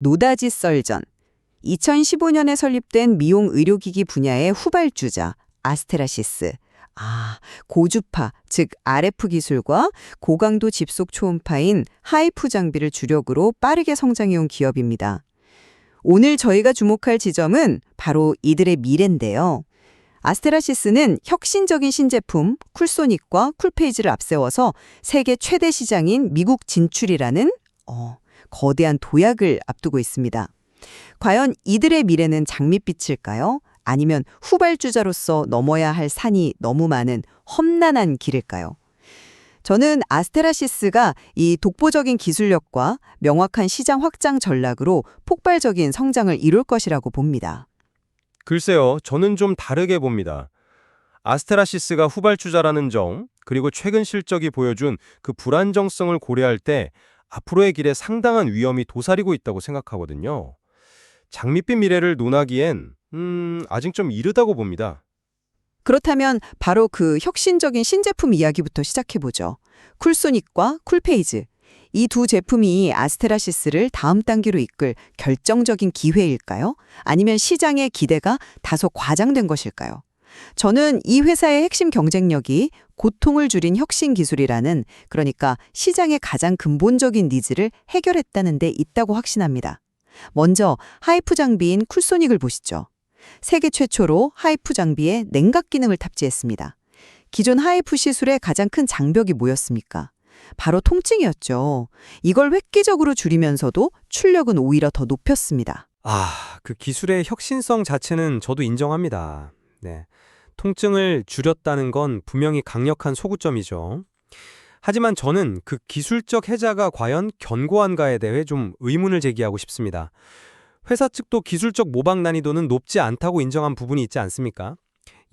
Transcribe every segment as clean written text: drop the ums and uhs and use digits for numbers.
노다지 썰전. 2015년에 설립된 미용 의료기기 분야의 후발주자 아스테라시스. 고주파, 즉 RF 기술과 고강도 집속 초음파인 하이프 장비를 주력으로 빠르게 성장해온 기업입니다. 오늘 저희가 주목할 지점은 바로 이들의 미래인데요. 아스테라시스는 혁신적인 신제품 쿨소닉과 쿨페이지를 앞세워서 세계 최대 시장인 미국 진출이라는 거대한 도약을 앞두고 있습니다. 과연 이들의 미래는 장밋빛일까요? 아니면 후발주자로서 넘어야 할 산이 너무 많은 험난한 길일까요? 저는 아스테라시스가 이 독보적인 기술력과 명확한 시장 확장 전략으로 폭발적인 성장을 이룰 것이라고 봅니다. 글쎄요, 저는 좀 다르게 봅니다. 아스테라시스가 후발주자라는 점, 그리고 최근 실적이 보여준 그 불안정성을 고려할 때 앞으로의 길에 상당한 위험이 도사리고 있다고 생각하거든요. 장밋빛 미래를 논하기엔 아직 좀 이르다고 봅니다. 그렇다면 바로 그 혁신적인 신제품 이야기부터 시작해보죠. 쿨소닉과 쿨페이즈. 이 두 제품이 아스테라시스를 다음 단계로 이끌 결정적인 기회일까요? 아니면 시장의 기대가 다소 과장된 것일까요? 저는 이 회사의 핵심 경쟁력이 고통을 줄인 혁신 기술이라는, 그러니까 시장의 가장 근본적인 니즈를 해결했다는 데 있다고 확신합니다. 먼저 하이프 장비인 쿨소닉을 보시죠. 세계 최초로 하이프 장비에 냉각 기능을 탑재했습니다. 기존 하이프 시술의 가장 큰 장벽이 뭐였습니까? 바로 통증이었죠. 이걸 획기적으로 줄이면서도 출력은 오히려 더 높였습니다. 그 기술의 혁신성 자체는 저도 인정합니다. 네. 통증을 줄였다는 건 분명히 강력한 소구점이죠. 하지만 저는 그 기술적 혜자가 과연 견고한가에 대해 좀 의문을 제기하고 싶습니다. 회사 측도 기술적 모방 난이도는 높지 않다고 인정한 부분이 있지 않습니까?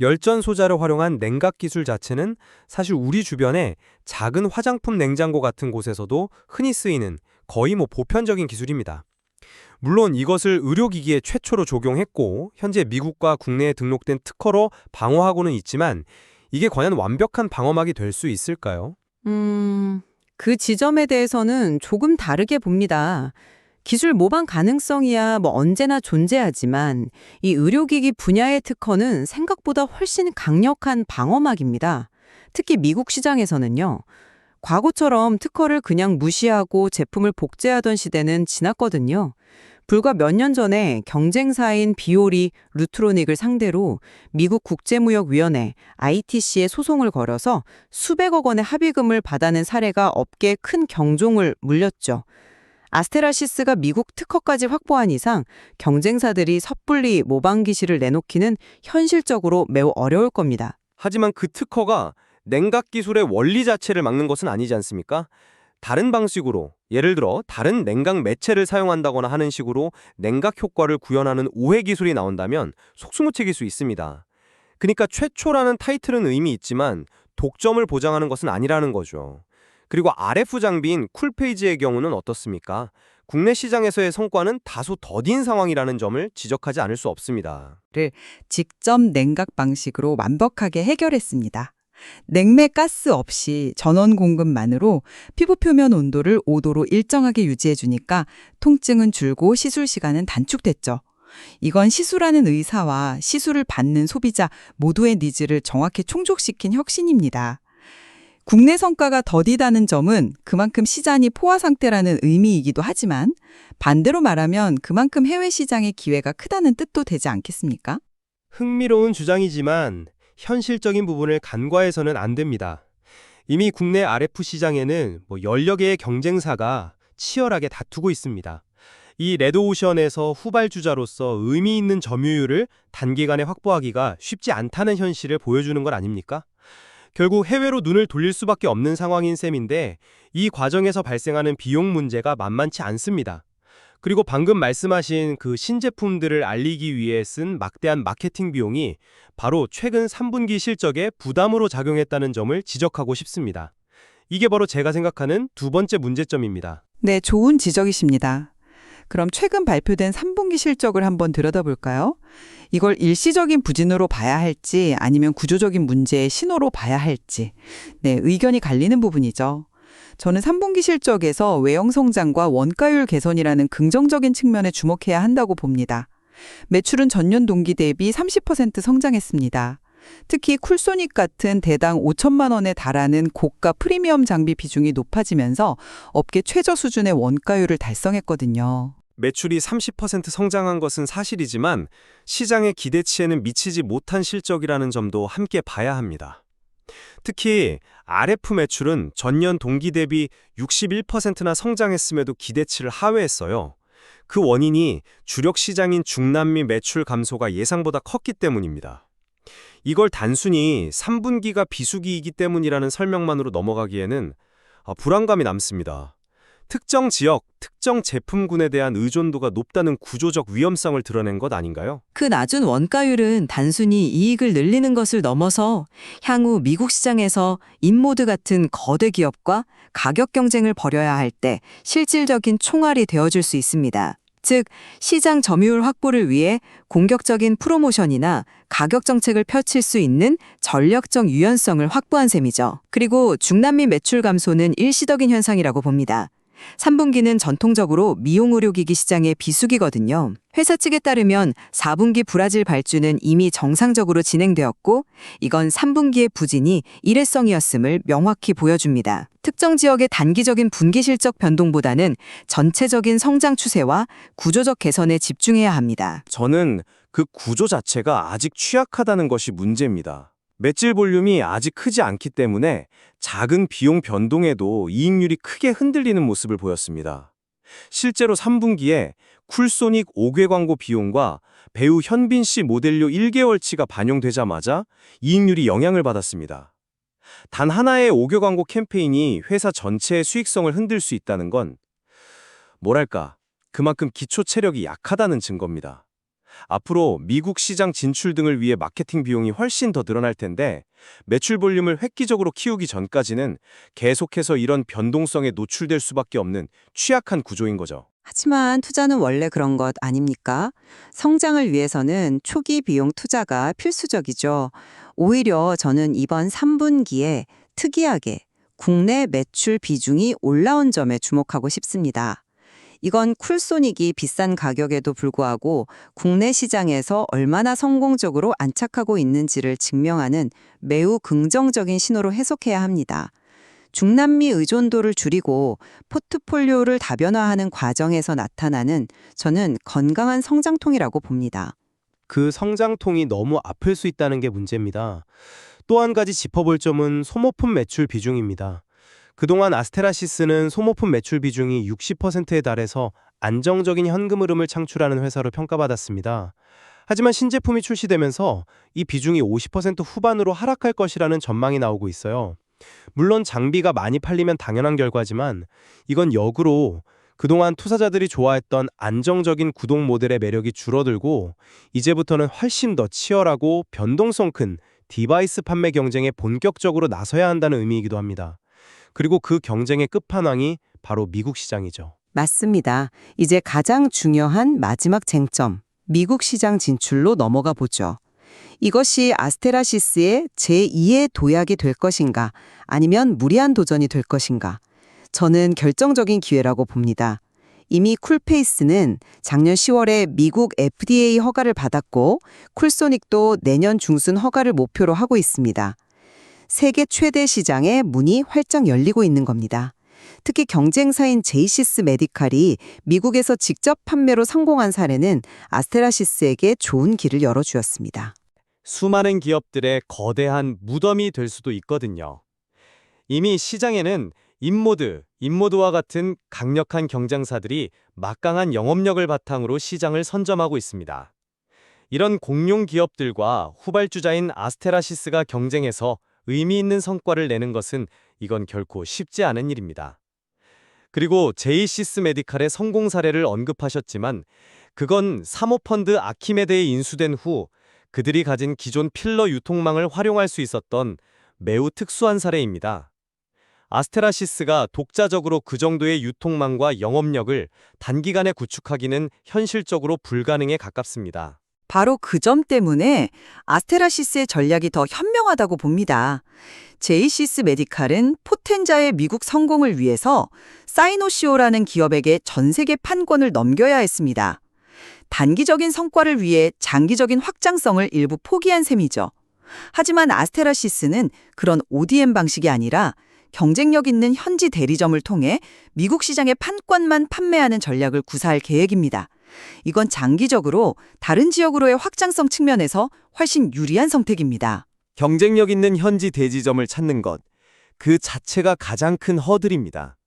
열전 소자를 활용한 냉각 기술 자체는 사실 우리 주변에 작은 화장품 냉장고 같은 곳에서도 흔히 쓰이는 거의 보편적인 기술입니다. 물론 이것을 의료기기에 최초로 적용했고 현재 미국과 국내에 등록된 특허로 방어하고는 있지만 이게 과연 완벽한 방어막이 될 수 있을까요? 그 지점에 대해서는 조금 다르게 봅니다. 기술 모방 가능성이야 언제나 존재하지만 이 의료기기 분야의 특허는 생각보다 훨씬 강력한 방어막입니다. 특히 미국 시장에서는요. 과거처럼 특허를 그냥 무시하고 제품을 복제하던 시대는 지났거든요. 불과 몇 년 전에 경쟁사인 비오리, 루트로닉을 상대로 미국 국제무역위원회 ITC에 소송을 걸어서 수백억 원의 합의금을 받아낸 사례가 업계에 큰 경종을 물렸죠. 아스테라시스가 미국 특허까지 확보한 이상 경쟁사들이 섣불리 모방 기술을 내놓기는 현실적으로 매우 어려울 겁니다. 하지만 그 특허가 냉각 기술의 원리 자체를 막는 것은 아니지 않습니까? 다른 방식으로, 예를 들어 다른 냉각 매체를 사용한다거나 하는 식으로 냉각 효과를 구현하는 우회 기술이 나온다면 속수무책일 수 있습니다. 그러니까 최초라는 타이틀은 의미 있지만 독점을 보장하는 것은 아니라는 거죠. 그리고 RF 장비인 쿨페이지의 경우는 어떻습니까? 국내 시장에서의 성과는 다소 더딘 상황이라는 점을 지적하지 않을 수 없습니다. 직접 냉각 방식으로 완벽하게 해결했습니다. 냉매 가스 없이 전원 공급만으로 피부 표면 온도를 5도로 일정하게 유지해주니까 통증은 줄고 시술 시간은 단축됐죠. 이건 시술하는 의사와 시술을 받는 소비자 모두의 니즈를 정확히 충족시킨 혁신입니다. 국내 성과가 더디다는 점은 그만큼 시장이 포화 상태라는 의미이기도 하지만 반대로 말하면 그만큼 해외 시장의 기회가 크다는 뜻도 되지 않겠습니까? 흥미로운 주장이지만 현실적인 부분을 간과해서는 안 됩니다. 이미 국내 RF 시장에는 여러 개의 경쟁사가 치열하게 다투고 있습니다. 이 레드오션에서 후발주자로서 의미 있는 점유율을 단기간에 확보하기가 쉽지 않다는 현실을 보여주는 것 아닙니까? 결국 해외로 눈을 돌릴 수밖에 없는 상황인 셈인데 이 과정에서 발생하는 비용 문제가 만만치 않습니다. 그리고 방금 말씀하신 그 신제품들을 알리기 위해 쓴 막대한 마케팅 비용이 바로 최근 3분기 실적에 부담으로 작용했다는 점을 지적하고 싶습니다. 이게 바로 제가 생각하는 두 번째 문제점입니다. 네, 좋은 지적이십니다. 그럼 최근 발표된 3분기 실적을 한번 들여다볼까요? 이걸 일시적인 부진으로 봐야 할지 아니면 구조적인 문제의 신호로 봐야 할지. 네, 의견이 갈리는 부분이죠. 저는 3분기 실적에서 외형 성장과 원가율 개선이라는 긍정적인 측면에 주목해야 한다고 봅니다. 매출은 전년 동기 대비 30% 성장했습니다. 특히 쿨소닉 같은 대당 5천만 원에 달하는 고가 프리미엄 장비 비중이 높아지면서 업계 최저 수준의 원가율을 달성했거든요. 매출이 30% 성장한 것은 사실이지만 시장의 기대치에는 미치지 못한 실적이라는 점도 함께 봐야 합니다. 특히 RF 매출은 전년 동기 대비 61%나 성장했음에도 기대치를 하회했어요. 그 원인이 주력 시장인 중남미 매출 감소가 예상보다 컸기 때문입니다. 이걸 단순히 3분기가 비수기이기 때문이라는 설명만으로 넘어가기에는 불안감이 남습니다. 특정 지역, 특정 제품군에 대한 의존도가 높다는 구조적 위험성을 드러낸 것 아닌가요? 그 낮은 원가율은 단순히 이익을 늘리는 것을 넘어서 향후 미국 시장에서 인모드 같은 거대 기업과 가격 경쟁을 벌여야 할 때 실질적인 총알이 되어줄 수 있습니다. 즉, 시장 점유율 확보를 위해 공격적인 프로모션이나 가격 정책을 펼칠 수 있는 전략적 유연성을 확보한 셈이죠. 그리고 중남미 매출 감소는 일시적인 현상이라고 봅니다. 3분기는 전통적으로 미용 의료기기 시장의 비수기거든요. 회사 측에 따르면 4분기 브라질 발주는 이미 정상적으로 진행되었고 이건 3분기의 부진이 일회성이었음을 명확히 보여줍니다. 특정 지역의 단기적인 분기 실적 변동보다는 전체적인 성장 추세와 구조적 개선에 집중해야 합니다. 저는 그 구조 자체가 아직 취약하다는 것이 문제입니다. 매출 볼륨이 아직 크지 않기 때문에 작은 비용 변동에도 이익률이 크게 흔들리는 모습을 보였습니다. 실제로 3분기에 쿨소닉 5개 광고 비용과 배우 현빈 씨 모델료 1개월치가 반영되자마자 이익률이 영향을 받았습니다. 단 하나의 5개 광고 캠페인이 회사 전체의 수익성을 흔들 수 있다는 건 뭐랄까, 그만큼 기초 체력이 약하다는 증거입니다. 앞으로 미국 시장 진출 등을 위해 마케팅 비용이 훨씬 더 늘어날 텐데 매출 볼륨을 획기적으로 키우기 전까지는 계속해서 이런 변동성에 노출될 수밖에 없는 취약한 구조인 거죠. 하지만 투자는 원래 그런 것 아닙니까? 성장을 위해서는 초기 비용 투자가 필수적이죠. 오히려 저는 이번 3분기에 특이하게 국내 매출 비중이 올라온 점에 주목하고 싶습니다. 이건 쿨소닉이 비싼 가격에도 불구하고 국내 시장에서 얼마나 성공적으로 안착하고 있는지를 증명하는 매우 긍정적인 신호로 해석해야 합니다. 중남미 의존도를 줄이고 포트폴리오를 다변화하는 과정에서 나타나는 저는 건강한 성장통이라고 봅니다. 그 성장통이 너무 아플 수 있다는 게 문제입니다. 또 한 가지 짚어볼 점은 소모품 매출 비중입니다. 그동안 아스테라시스는 소모품 매출 비중이 60%에 달해서 안정적인 현금 흐름을 창출하는 회사로 평가받았습니다. 하지만 신제품이 출시되면서 이 비중이 50% 후반으로 하락할 것이라는 전망이 나오고 있어요. 물론 장비가 많이 팔리면 당연한 결과지만 이건 역으로 그동안 투자자들이 좋아했던 안정적인 구동 모델의 매력이 줄어들고 이제부터는 훨씬 더 치열하고 변동성 큰 디바이스 판매 경쟁에 본격적으로 나서야 한다는 의미이기도 합니다. 그리고 그 경쟁의 끝판왕이 바로 미국 시장이죠. 맞습니다. 이제 가장 중요한 마지막 쟁점, 미국 시장 진출로 넘어가 보죠. 이것이 아스테라시스의 제2의 도약이 될 것인가, 아니면 무리한 도전이 될 것인가. 저는 결정적인 기회라고 봅니다. 이미 쿨페이스는 작년 10월에 미국 FDA 허가를 받았고 쿨소닉도 내년 중순 허가를 목표로 하고 있습니다. 세계 최대 시장에 문이 활짝 열리고 있는 겁니다. 특히 경쟁사인 제이시스 메디칼이 미국에서 직접 판매로 성공한 사례는 아스테라시스에게 좋은 길을 열어주었습니다. 수많은 기업들의 거대한 무덤이 될 수도 있거든요. 이미 시장에는 인모드와 같은 강력한 경쟁사들이 막강한 영업력을 바탕으로 시장을 선점하고 있습니다. 이런 공룡 기업들과 후발주자인 아스테라시스가 경쟁해서 의미 있는 성과를 내는 것은 이건 결코 쉽지 않은 일입니다. 그리고 제이시스 메디칼의 성공 사례를 언급하셨지만 그건 사모펀드 아키메드에 인수된 후 그들이 가진 기존 필러 유통망을 활용할 수 있었던 매우 특수한 사례입니다. 아스테라시스가 독자적으로 그 정도의 유통망과 영업력을 단기간에 구축하기는 현실적으로 불가능에 가깝습니다. 바로 그 점 때문에 아스테라시스의 전략이 더 현명하다고 봅니다. 제이시스 메디칼은 포텐자의 미국 성공을 위해서 사이노시오라는 기업에게 전 세계 판권을 넘겨야 했습니다. 단기적인 성과를 위해 장기적인 확장성을 일부 포기한 셈이죠. 하지만 아스테라시스는 그런 ODM 방식이 아니라 경쟁력 있는 현지 대리점을 통해 미국 시장의 판권만 판매하는 전략을 구사할 계획입니다. 이건 장기적으로 다른 지역으로의 확장성 측면에서 훨씬 유리한 선택입니다. 경쟁력 있는 현지 대지점을 찾는 것, 그 자체가 가장 큰 허들입니다.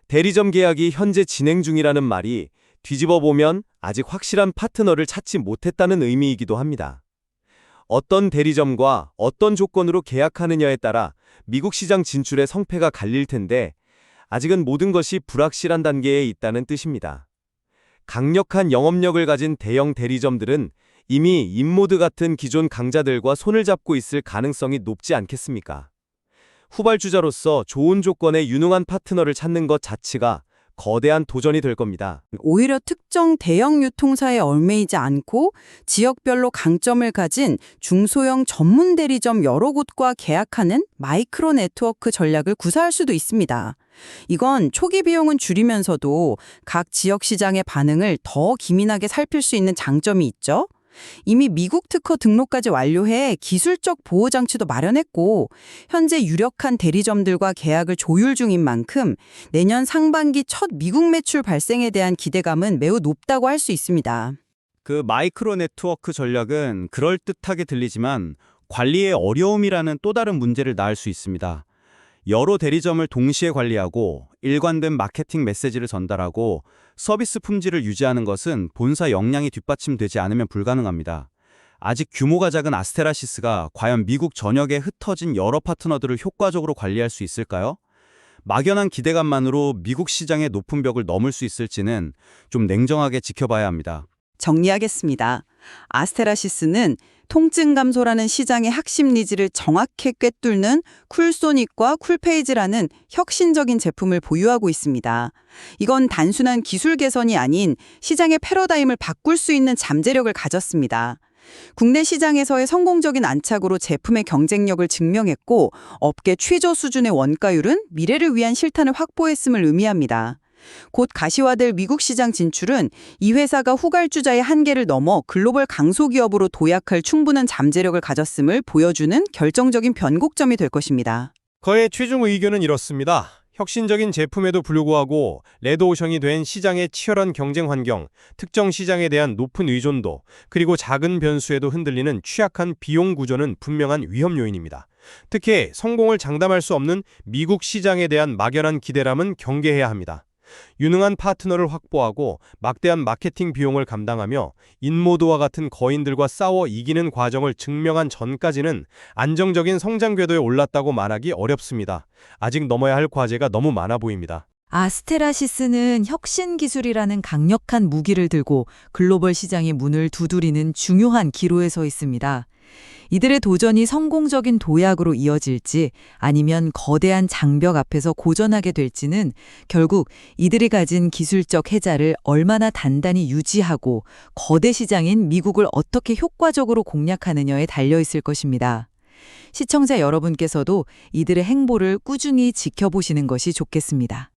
대리점 계약이 현재 진행 중이라는 말이 뒤집어 보면 아직 확실한 파트너를 찾지 못했다는 의미이기도 합니다. 어떤 대리점과 어떤 조건으로 계약하느냐에 따라 미국 시장 진출의 성패가 갈릴 텐데 아직은 모든 것이 불확실한 단계에 있다는 뜻입니다. 강력한 영업력을 가진 대형 대리점들은 이미 인모드 같은 기존 강자들과 손을 잡고 있을 가능성이 높지 않겠습니까? 후발주자로서 좋은 조건의 유능한 파트너를 찾는 것 자체가 거대한 도전이 될 겁니다. 오히려 특정 대형 유통사에 얽매이지 않고 지역별로 강점을 가진 중소형 전문 대리점 여러 곳과 계약하는 마이크로 네트워크 전략을 구사할 수도 있습니다. 이건 초기 비용은 줄이면서도 각 지역 시장의 반응을 더 기민하게 살필 수 있는 장점이 있죠. 이미 미국 특허 등록까지 완료해 기술적 보호 장치도 마련했고 현재 유력한 대리점들과 계약을 조율 중인 만큼 내년 상반기 첫 미국 매출 발생에 대한 기대감은 매우 높다고 할 수 있습니다. 그 마이크로 네트워크 전략은 그럴듯하게 들리지만 관리의 어려움이라는 또 다른 문제를 낳을 수 있습니다. 여러 대리점을 동시에 관리하고 일관된 마케팅 메시지를 전달하고 서비스 품질을 유지하는 것은 본사 역량이 뒷받침되지 않으면 불가능합니다. 아직 규모가 작은 아스테라시스가 과연 미국 전역에 흩어진 여러 파트너들을 효과적으로 관리할 수 있을까요? 막연한 기대감만으로 미국 시장의 높은 벽을 넘을 수 있을지는 좀 냉정하게 지켜봐야 합니다. 정리하겠습니다. 아스테라시스는 통증 감소라는 시장의 핵심 니즈를 정확히 꿰뚫는 쿨소닉과 쿨페이지라는 혁신적인 제품을 보유하고 있습니다. 이건 단순한 기술 개선이 아닌 시장의 패러다임을 바꿀 수 있는 잠재력을 가졌습니다. 국내 시장에서의 성공적인 안착으로 제품의 경쟁력을 증명했고 업계 최저 수준의 원가율은 미래를 위한 실탄을 확보했음을 의미합니다. 곧 가시화될 미국 시장 진출은 이 회사가 후발주자의 한계를 넘어 글로벌 강소기업으로 도약할 충분한 잠재력을 가졌음을 보여주는 결정적인 변곡점이 될 것입니다. 저의 최종 의견은 이렇습니다. 혁신적인 제품에도 불구하고 레드오션이 된 시장의 치열한 경쟁 환경, 특정 시장에 대한 높은 의존도, 그리고 작은 변수에도 흔들리는 취약한 비용 구조는 분명한 위험 요인입니다. 특히 성공을 장담할 수 없는 미국 시장에 대한 막연한 기대감은 경계해야 합니다. 유능한 파트너를 확보하고 막대한 마케팅 비용을 감당하며 인모드와 같은 거인들과 싸워 이기는 과정을 증명한 전까지는 안정적인 성장 궤도에 올랐다고 말하기 어렵습니다. 아직 넘어야 할 과제가 너무 많아 보입니다. 아스테라시스는 혁신 기술이라는 강력한 무기를 들고 글로벌 시장의 문을 두드리는 중요한 기로에 서 있습니다. 이들의 도전이 성공적인 도약으로 이어질지 아니면 거대한 장벽 앞에서 고전하게 될지는 결국 이들이 가진 기술적 해자를 얼마나 단단히 유지하고 거대 시장인 미국을 어떻게 효과적으로 공략하느냐에 달려 있을 것입니다. 시청자 여러분께서도 이들의 행보를 꾸준히 지켜보시는 것이 좋겠습니다.